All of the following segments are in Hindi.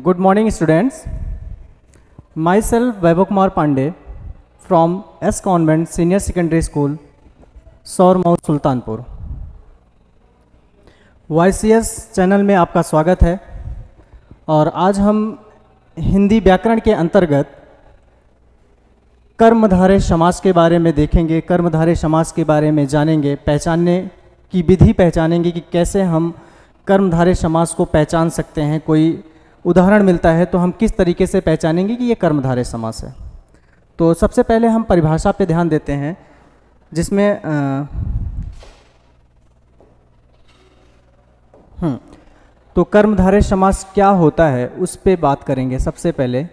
Good morning, students. Myself Vaibhav Kumar Pandey from S Convent Senior Secondary School, Sauramau Sultanpur. YCS channel में आपका स्वागत है और आज हम हिंदी व्याकरण के अंतर्गत कर्मधारय समास के बारे में देखेंगे। कर्मधारय समास के बारे में जानेंगे, पहचानने की विधि पहचानेंगे कि कैसे हम कर्मधारय समास को पहचान सकते हैं। कोई उदाहरण मिलता है तो हम किस तरीके से पहचानेंगे कि ये कर्मधारय समास है। तो सबसे पहले हम परिभाषा पे ध्यान देते हैं, जिसमें तो कर्मधारय समास क्या होता है उस पे बात करेंगे। सबसे पहले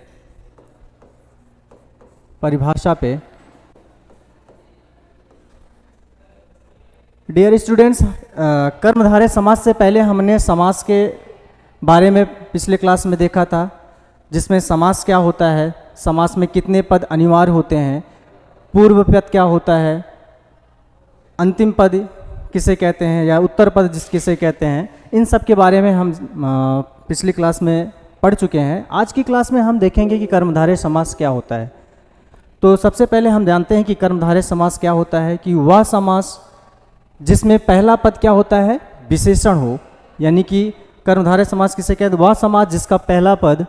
परिभाषा पे। डियर स्टूडेंट्स, कर्मधारय समास से पहले हमने समास के बारे में पिछले क्लास में देखा था, जिसमें समास क्या होता है, समास में कितने पद अनिवार्य होते हैं, पूर्व पद क्या होता है, अंतिम पद किसे कहते हैं या उत्तर पद किसे कहते हैं, इन सब के बारे में हम पिछली क्लास में पढ़ चुके हैं। आज की क्लास में हम देखेंगे कि कर्मधारय समास क्या होता है। तो सबसे पहले हम जानते हैं कि कर्मधारय समास क्या होता है कि वह समास जिसमें पहला पद क्या होता है, विशेषण हो, यानी कि कर्मधारय समास किसे कहते हैं, वह समास जिसका पहला पद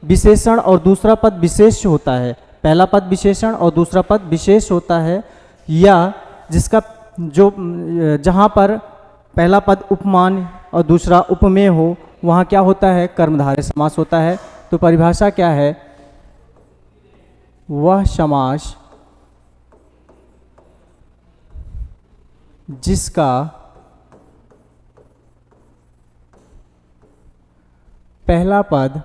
विशेषण और दूसरा पद विशेष होता है। पहला पद विशेषण और दूसरा पद विशेष होता है, या जिसका जहाँ पर पहला पद उपमान और दूसरा उपमेय हो, वहाँ क्या होता है, कर्मधारय समास होता है। तो परिभाषा क्या है, वह समास जिसका पहला पद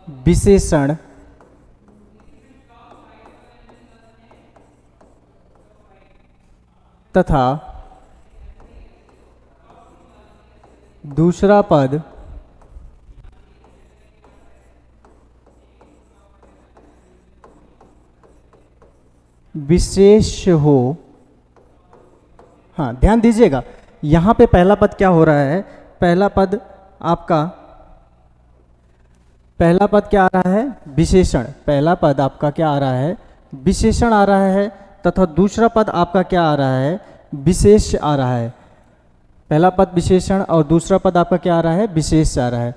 विशेषण तथा दूसरा पद विशेष हो। हाँ, ध्यान दीजिएगा, यहाँ पे पहला पद क्या हो रहा है, पहला पद क्या आ रहा है, विशेषण। पहला पद आपका क्या आ रहा है, विशेषण आ रहा है, तथा दूसरा पद आपका क्या आ रहा है, विशेष आ रहा है। पहला पद विशेषण और दूसरा पद आपका क्या आ रहा है, विशेष आ रहा है।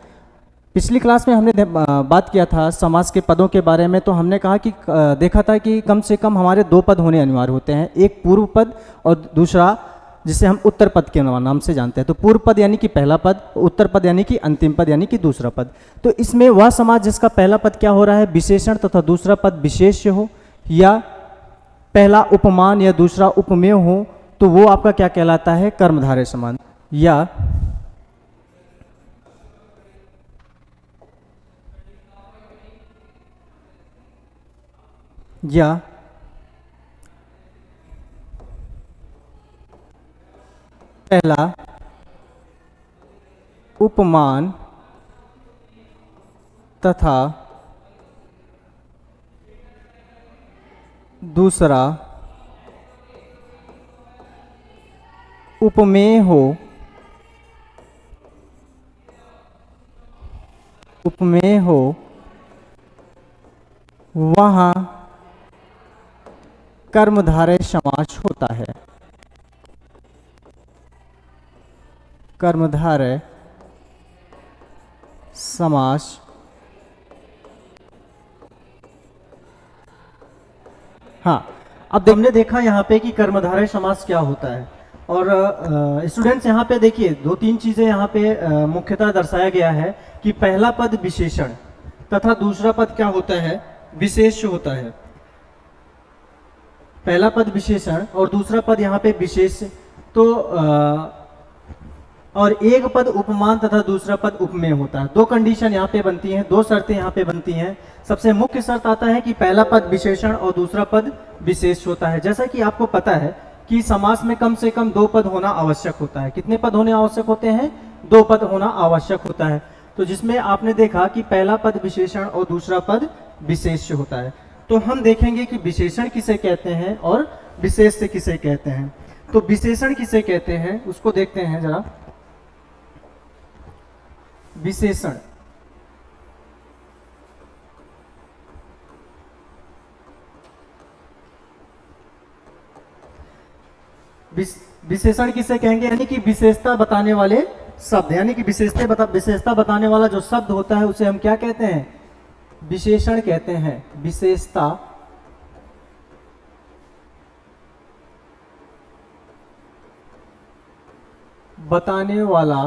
पिछली क्लास में हमने बात किया था समास के पदों के बारे में। तो हमने कहा कि देखा था कि कम से कम हमारे दो पद होने अनिवार्य होते हैं, एक पूर्व पद और दूसरा जिसे हम उत्तर पद के नाम से जानते हैं। तो पूर्व पद यानी कि पहला पद, उत्तर पद यानी कि अंतिम पद यानी कि दूसरा पद। तो इसमें वह समास जिसका पहला पद क्या हो रहा है, विशेषण तथा दूसरा पद विशेष्य हो, या पहला उपमान या दूसरा उपमेय हो, तो वो आपका क्या कहलाता है, कर्मधारय समास। या पहला उपमान तथा दूसरा उपमेय हो, वहाँ कर्मधारय समास होता है। कर्मधारय समास हाँ, अब हमने देखा यहाँ पे कि कर्मधारय समास क्या होता है। और स्टूडेंट्स यहाँ पे देखिए, दो तीन चीजें यहाँ पे मुख्यतः दर्शाया गया है कि पहला पद विशेषण तथा दूसरा पद क्या होता है, विशेष होता है। पहला पद विशेषण और दूसरा पद यहाँ पे विशेष। तो और एक पद उपमान तथा दूसरा पद उपमेय होता है। दो कंडीशन यहाँ पे बनती हैं, दो शर्तें यहाँ पे बनती हैं। सबसे मुख्य शर्त आता है कि पहला पद विशेषण और दूसरा पद विशेष होता है। जैसा कि आपको पता है कि समास में कम से कम दो पद होना आवश्यक होता है। कितने पद होने आवश्यक होते हैं, दो पद होना आवश्यक होता है। तो जिसमें आपने देखा कि पहला पद विशेषण और दूसरा पद विशेष्य होता है। तो हम देखेंगे कि विशेषण किसे कहते हैं और विशेष्य किसे कहते हैं। तो विशेषण किसे कहते हैं उसको देखते हैं जरा। विशेषण विशेषण किसे कहेंगे, यानी कि विशेषता बताने वाले शब्द, यानी कि विशेषता बताने वाला जो शब्द होता है उसे हम क्या कहते हैं, विशेषण कहते हैं। विशेषता बताने वाला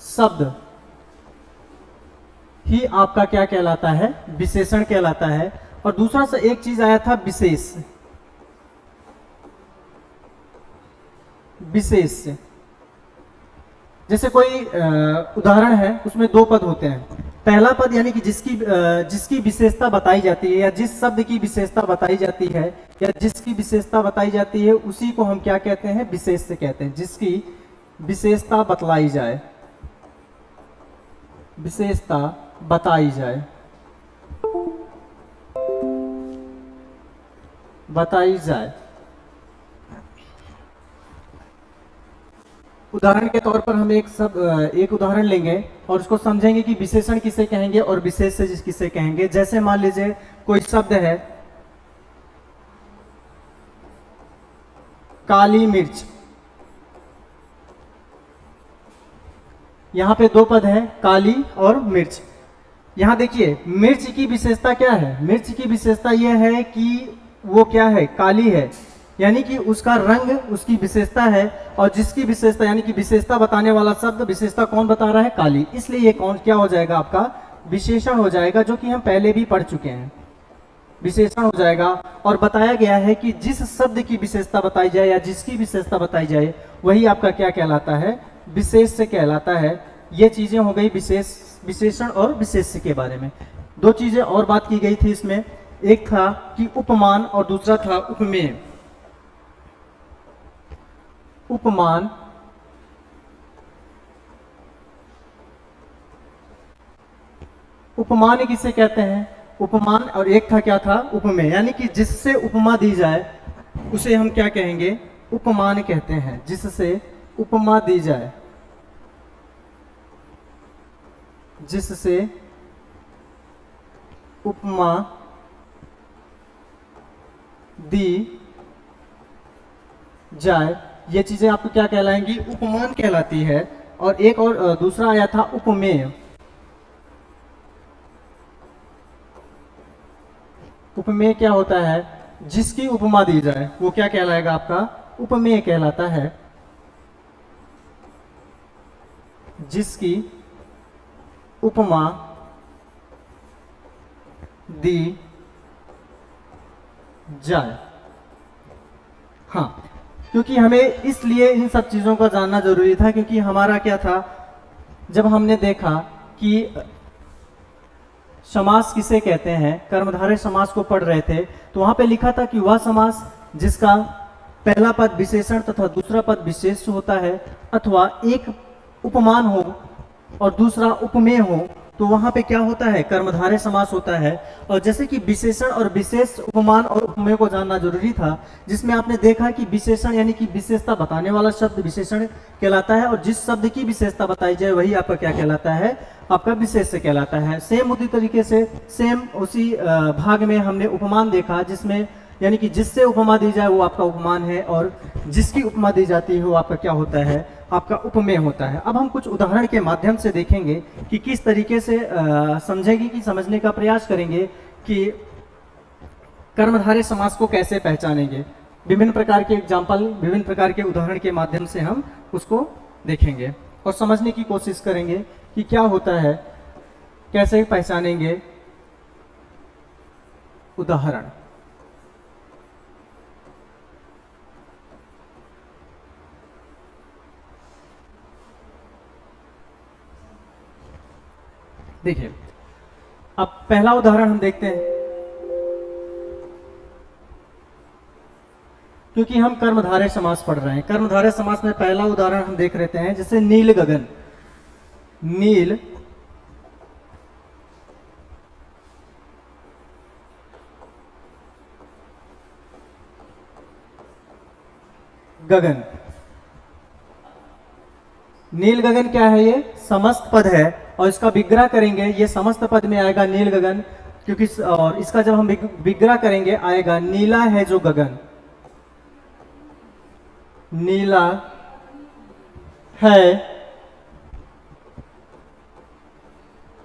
शब्द ही आपका क्या कहलाता है, विशेषण कहलाता है। और दूसरा सा एक चीज आया था विशेष। विशेष जैसे कोई उदाहरण है, उसमें दो पद होते हैं। पहला पद यानी कि जिसकी विशेषता बताई जाती है, या जिस शब्द की विशेषता बताई जाती है, या जिसकी विशेषता बताई जाती है, उसी को हम क्या कहते हैं, विशेष्य कहते हैं। जिसकी विशेषता बतलाई जाए, विशेषता बताई जाए, बताई जाए। उदाहरण के तौर पर हम एक उदाहरण लेंगे और उसको समझेंगे कि विशेषण किसे कहेंगे और विशेष्य किसे कहेंगे। जैसे मान लीजिए कोई शब्द है काली मिर्च, यहां पे दो पद है काली और मिर्च। यहां देखिए मिर्च की विशेषता क्या है, मिर्च की विशेषता यह है कि वो क्या है, काली है, यानी कि उसका रंग उसकी विशेषता है। और जिसकी विशेषता यानी कि विशेषता बताने वाला शब्द, विशेषता कौन बता रहा है, काली, इसलिए ये कौन क्या हो जाएगा, आपका विशेषण हो जाएगा, जो कि हम पहले भी पढ़ चुके हैं। विशेषण हो जाएगा। और बताया गया है कि जिस शब्द की विशेषता बताई जाए या जिसकी विशेषता बताई जाए वही आपका क्या कहलाता है, विशेष्य कहलाता है। ये चीजें हो गई विशेषण और विशेष्य के बारे में। दो चीजें और बात की गई थी इसमें, एक था कि उपमान और दूसरा था उपमेय। उपमान उपमान किसे कहते हैं, उपमान, और एक था क्या था, उपमेय, यानी कि जिससे उपमा दी जाए उसे हम क्या कहेंगे, उपमान कहते हैं। जिससे उपमा दी जाए, जिससे उपमा दी जाए, ये चीजें आपको क्या कहलाएंगी, उपमान कहलाती है। और एक और दूसरा आया था उपमेय। उपमेय क्या होता है, जिसकी उपमा दी जाए वो क्या कहलाएगा, आपका उपमेय कहलाता है। जिसकी उपमा दी जाए। हाँ, क्योंकि हमें इसलिए इन सब चीजों का जानना जरूरी था, क्योंकि हमारा क्या था, जब हमने देखा कि समास किसे कहते हैं, कर्मधारय समास को पढ़ रहे थे, तो वहां पे लिखा था कि वह समास जिसका पहला पद विशेषण तथा दूसरा पद विशेष्य होता है, अथवा एक उपमान हो और दूसरा उपमेय हो, तो वहां पे क्या होता है, कर्मधारय समास होता है। और जैसे कि विशेषण और विशेष, उपमान और उपमेय को जानना जरूरी था, जिसमें आपने देखा कि विशेषण यानी कि विशेषता बताने वाला शब्द विशेषण कहलाता है, और जिस शब्द की विशेषता बताई जाए वही आपका क्या कहलाता है, आपका विशेष्य कहलाता है। सेम उसी तरीके से सेम उसी भाग में हमने उपमान देखा, जिसमें यानी कि जिससे उपमा दी जाए वो आपका उपमान है, और जिसकी उपमा दी जाती है वो आपका क्या होता है, आपका उपमेय होता है। अब हम कुछ उदाहरण के माध्यम से देखेंगे कि किस तरीके से समझेंगे, कि समझने का प्रयास करेंगे कि कर्मधारय समास को कैसे पहचानेंगे। विभिन्न प्रकार के एग्जाम्पल, विभिन्न प्रकार के उदाहरण के माध्यम से हम उसको देखेंगे और समझने की कोशिश करेंगे कि क्या होता है, कैसे पहचानेंगे उदाहरण। देखिए, अब पहला उदाहरण हम देखते हैं, क्योंकि हम कर्मधारय समास पढ़ रहे हैं। कर्मधारय समास में पहला उदाहरण हम देख लेते हैं, जैसे नील गगन। नील गगन। नील गगन क्या है? ये समस्त पद है और इसका विग्रह करेंगे ये समस्त पद में आएगा नील गगन, क्योंकि और इसका जब हम विग्रह करेंगे आएगा नीला है जो गगन, नीला है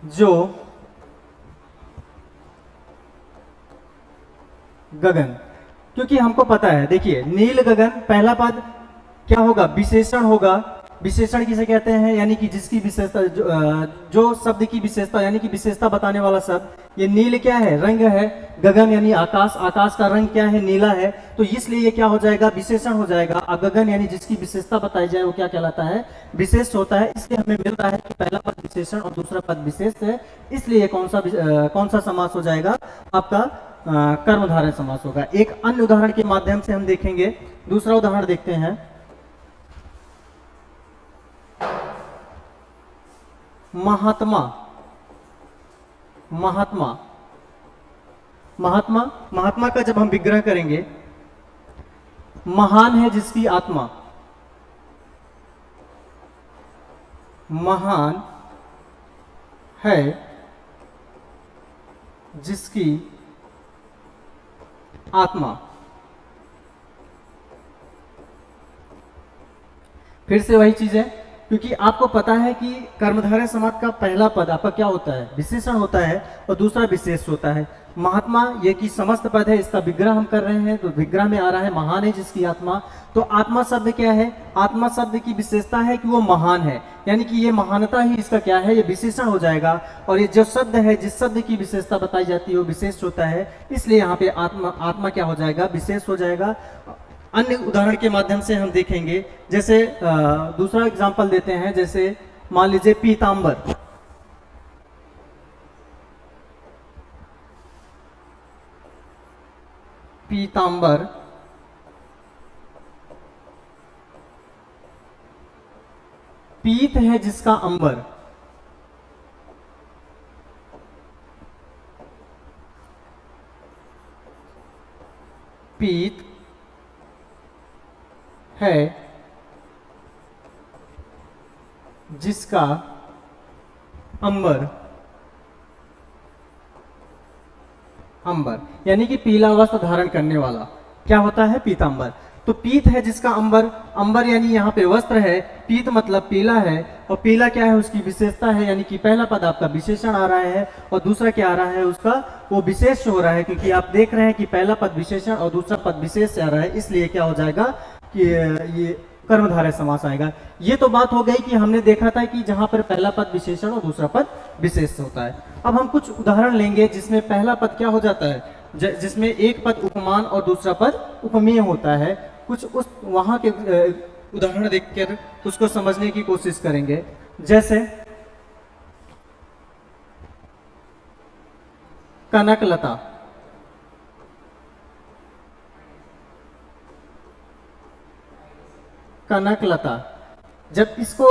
जो गगन। क्योंकि हमको पता है, देखिए नील गगन पहला पद क्या होगा? विशेषण होगा। विशेषण किसे कहते हैं? यानी कि जिसकी विशेषता जो शब्द की विशेषता यानी कि विशेषता बताने वाला शब्द। ये नील क्या है? रंग है। गगन यानी आकाश, आकाश का रंग क्या है? नीला है। तो इसलिए ये क्या हो जाएगा? विशेषण हो जाएगा। गगन यानी जिसकी विशेषता बताई जाए वो क्या कहलाता है? विशेष होता है। इसलिए हमें मिल रहा है कि पहला पद विशेषण और दूसरा पद विशेष है, इसलिए कौन सा समास हो जाएगा? आपका कर्मधारय समास होगा। एक अन्य उदाहरण के माध्यम से हम देखेंगे। दूसरा उदाहरण देखते हैं। महात्मा। महात्मा, महात्मा, महात्मा का जब हम विग्रह करेंगे, महान है जिसकी आत्मा, महान है जिसकी आत्मा। फिर से वही चीज है, क्योंकि आपको पता है कि कर्मधारय समास का पहला पद आपका क्या होता है? विशेषण होता है और दूसरा विशेष होता है। महात्मा ये कि समस्त पद है, इसका विग्रह हम कर रहे हैं, तो विग्रह में आ रहा है महान है जिसकी आत्मा। तो आत्मा शब्द क्या है? आत्मा शब्द की विशेषता है कि वो महान है, यानी कि ये महानता ही इसका क्या है? ये विशेषण हो जाएगा। और ये जो शब्द है, जिस शब्द की विशेषता बताई जाती है वो विशेष होता है, इसलिए यहाँ पे आत्मा क्या हो जाएगा? विशेष हो जाएगा। अन्य उदाहरण के माध्यम से हम देखेंगे। जैसे दूसरा एग्जांपल देते हैं। जैसे मान लीजिए पीतांबर। पीतांबर पीत है जिसका अंबर, पीत है जिसका अंबर, अंबर यानी कि पीला वस्त्र धारण करने वाला क्या होता है? पीतांबर। तो पीत है जिसका अंबर, अंबर यानी यहाँ पे वस्त्र है, पीत मतलब पीला है, और पीला क्या है? उसकी विशेषता है, यानी कि पहला पद आपका विशेषण आ रहा है और दूसरा क्या आ रहा है? उसका वो विशेष हो रहा है, क्योंकि आप देख रहे हैं कि पहला पद विशेषण और दूसरा पद विशेष आ रहा है, इसलिए क्या हो जाएगा कि ये कर्मधारय समास आएगा। ये तो बात हो गई कि हमने देखा था कि जहां पर पहला पद विशेषण और दूसरा पद विशेष होता है। अब हम कुछ उदाहरण लेंगे जिसमें पहला पद क्या हो जाता है? जिसमें एक पद उपमान और दूसरा पद उपमेय होता है। कुछ उस वहां के उदाहरण देखकर उसको समझने की कोशिश करेंगे। जैसे कनकलता। कनकलता जब इसको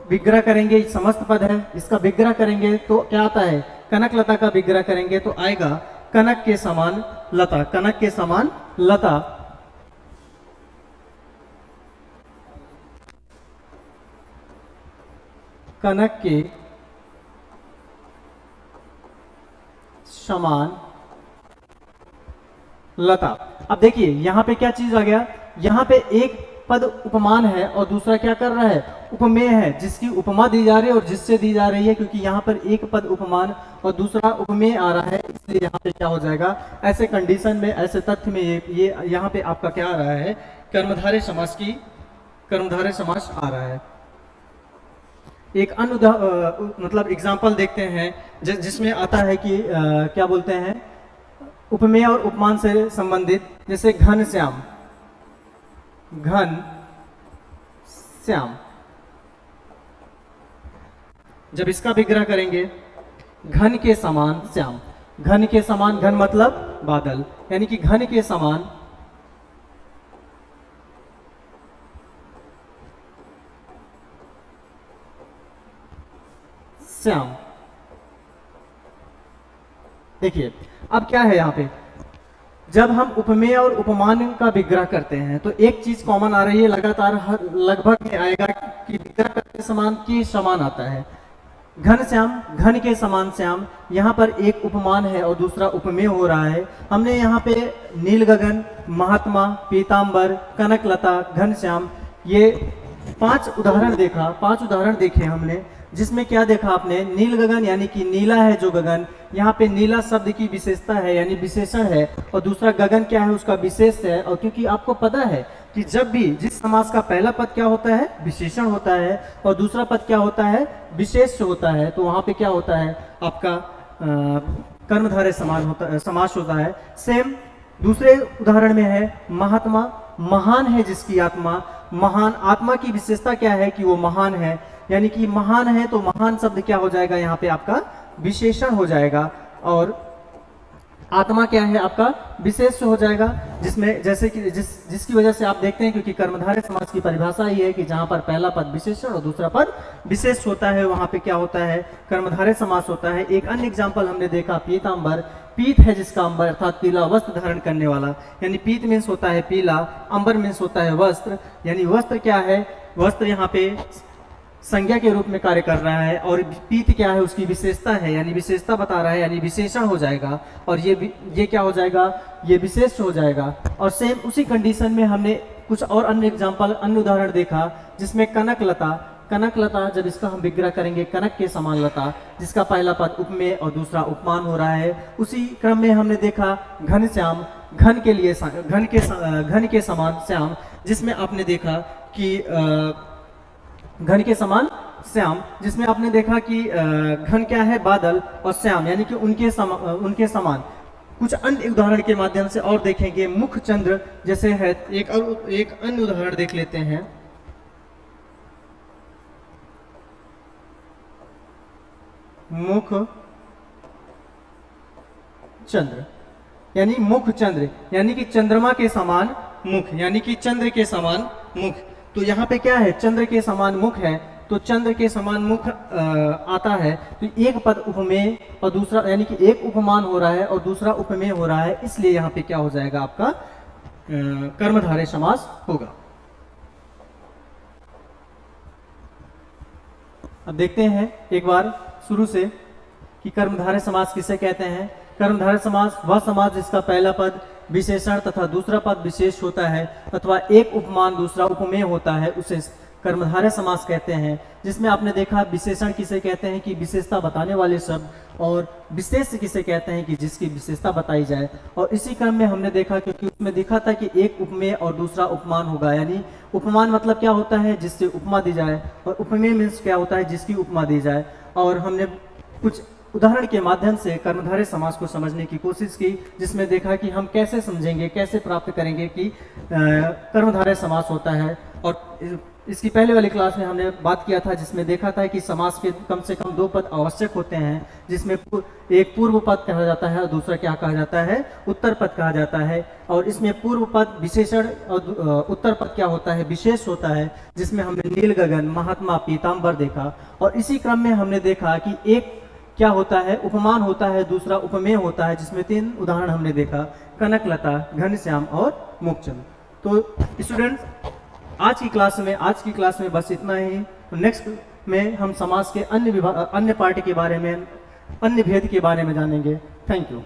विग्रह करेंगे, समस्त पद है, इसका विग्रह करेंगे तो क्या आता है? कनकलता का विग्रह करेंगे तो आएगा कनक के समान लता, कनक के समान लता। कनक के समान लता। अब देखिए यहां पे क्या चीज आ गया? यहां पे एक पद उपमान है और दूसरा क्या कर रहा है? उपमेय है, जिसकी उपमा दी जा रही है और जिससे दी जा रही है, क्योंकि यहाँ पर एक पद उपमान और दूसरा उपमेय आ रहा है, इसलिए यहाँ पे क्या हो जाएगा? ऐसे कंडीशन में, ऐसे तथ्य में ये यहाँ पे आपका क्या आ रहा है? कर्मधारय समास आ रहा है। एक अन्य मतलब एग्जाम्पल देखते हैं जिसमें आता है कि क्या बोलते हैं? उपमेय और उपमान से संबंधित। जैसे घन श्याम, घन श्याम जब इसका विग्रह करेंगे, घन के समान श्याम। घन के समान, घन मतलब बादल, यानी कि घन के समान श्याम। देखिए अब क्या है यहाँ पे? जब हम उपमेय और उपमान का विग्रह करते हैं तो एक चीज कॉमन आ रही है, लगातार लगभग में आएगा कि विग्रह करते समान के समान आता है। घन श्याम, घन के समान श्याम, यहाँ पर एक उपमान है और दूसरा उपमेय हो रहा है। हमने यहाँ पे नील गगन, महात्मा, पीताम्बर, कनकलता, घन श्याम, ये 5 उदाहरण देखा, 5 उदाहरण देखे हमने, जिसमें क्या देखा आपने, नील गगन यानी कि नीला है जो गगन, यहाँ पे नीला शब्द की विशेषता है यानी विशेषण है, और दूसरा गगन क्या है, उसका विशेष है। और क्योंकि आपको पता है कि जब भी जिस समास का पहला पद क्या होता है, विशेषण होता है, और दूसरा पद क्या होता है, विशेष होता है, तो वहां पे क्या होता है आपका कर्मधारय समास होता है। सेम दूसरे उदाहरण में है महात्मा, महान है जिसकी आत्मा, महान, आत्मा की विशेषता क्या है कि वो महान है, यानी कि महान है, तो महान शब्द क्या हो जाएगा यहाँ पे आपका विशेषण हो जाएगा, और आत्मा क्या है आपका विशेष हो जाएगा, जिसमें जैसे कि जिसकी वजह से आप देखते हैं, क्योंकि कर्मधारय समास की परिभाषा ये है कि जहां पर पहला पद विशेषण और दूसरा पद विशेष होता है, वहां पे क्या होता है, कर्मधारय समास होता है। एक अन्य एग्जाम्पल हमने देखा, पीताम्बर, पीत है जिसका अंबर, अर्थात पीला वस्त्र धारण करने वाला, यानी पीत मीन्स होता है पीला, अंबर मीन्स होता है वस्त्र, यानी वस्त्र क्या है, वस्त्र यहाँ पे संज्ञा के रूप में कार्य कर रहा है, और पीत क्या है, उसकी विशेषता है, यानी विशेषता बता रहा है, यानी विशेषण हो जाएगा, और ये क्या हो जाएगा, ये विशेष हो जाएगा। और सेम उसी कंडीशन में हमने कुछ और अन्य एग्जाम्पल, अन्य उदाहरण देखा, जिसमें कनकलता, कनकलता जब इसका हम विग्रह करेंगे, कनक के समान लता, जिसका पहला पद उपमेय और दूसरा उपमान हो रहा है। उसी क्रम में हमने देखा घनश्याम, घन के लिए घन के समान श्याम, जिसमें आपने देखा कि घन के समान श्याम, जिसमें आपने देखा कि घन क्या है, बादल, और श्याम यानी कि उनके समान। कुछ अन्य उदाहरण के माध्यम से और देखेंगे, मुख चंद्र जैसे है, एक अन्य उदाहरण देख लेते हैं। मुख चंद्र यानी मुख चंद्र यानी कि चंद्रमा के समान मुख, यानी कि चंद्र के समान मुख। तो यहाँ पे क्या है, चंद्र के समान मुख है, तो चंद्र के समान मुख आता है, तो एक पद उपमेय और दूसरा, यानी कि एक उपमान हो रहा है और दूसरा उपमेय हो रहा है, इसलिए यहाँ पे क्या हो जाएगा आपका कर्मधारय समास होगा। अब देखते हैं एक बार शुरू से कि कर्मधारय समास किसे कहते हैं। कर्मधारय समास वह समास जिसका पहला पद विशेषण तथा दूसरा पद विशेष होता है, अथवा एक उपमान दूसरा उपमेय होता है, उसे कर्मधारय समास कहते हैं। जिसमें आपने देखा विशेषण किसे कहते हैं कि विशेषता बताने वाले शब्द, और विशेष किसे कहते हैं कि जिसकी विशेषता बताई जाए। और इसी क्रम में हमने देखा, क्योंकि उसमें देखा था कि एक उपमेय और दूसरा उपमान होगा, यानी उपमान मतलब क्या होता है, जिससे उपमा दी जाए, और उपमेय मीन्स क्या होता है, जिसकी उपमा दी जाए। और हमने कुछ उदाहरण के माध्यम से कर्मधारय समास को समझने की कोशिश की, जिसमें देखा कि हम कैसे समझेंगे, कैसे प्राप्त करेंगे कि कर्मधारय समास होता है। और इसकी पहले वाली क्लास में हमने बात किया था, जिसमें देखा था कि समास के कम से कम 2 पद आवश्यक होते हैं, जिसमें एक पूर्व पद कहा जाता है और दूसरा क्या कहा जाता है, उत्तर पद कहा जाता है। और इसमें पूर्व पद विशेषण और उत्तर पद क्या होता है, विशेष होता है, जिसमें हमने नील गगन, महात्मा, पीताम्बर देखा। और इसी क्रम में हमने देखा कि एक क्या होता है, उपमान होता है, दूसरा उपमेय होता है, जिसमें 3 उदाहरण हमने देखा, कनकलता, घनश्याम और मुखचंद्र। तो स्टूडेंट्स आज की क्लास में बस इतना ही। नेक्स्ट में हम समास के अन्य पार्ट के बारे में, अन्य भेद के बारे में जानेंगे। Thank you.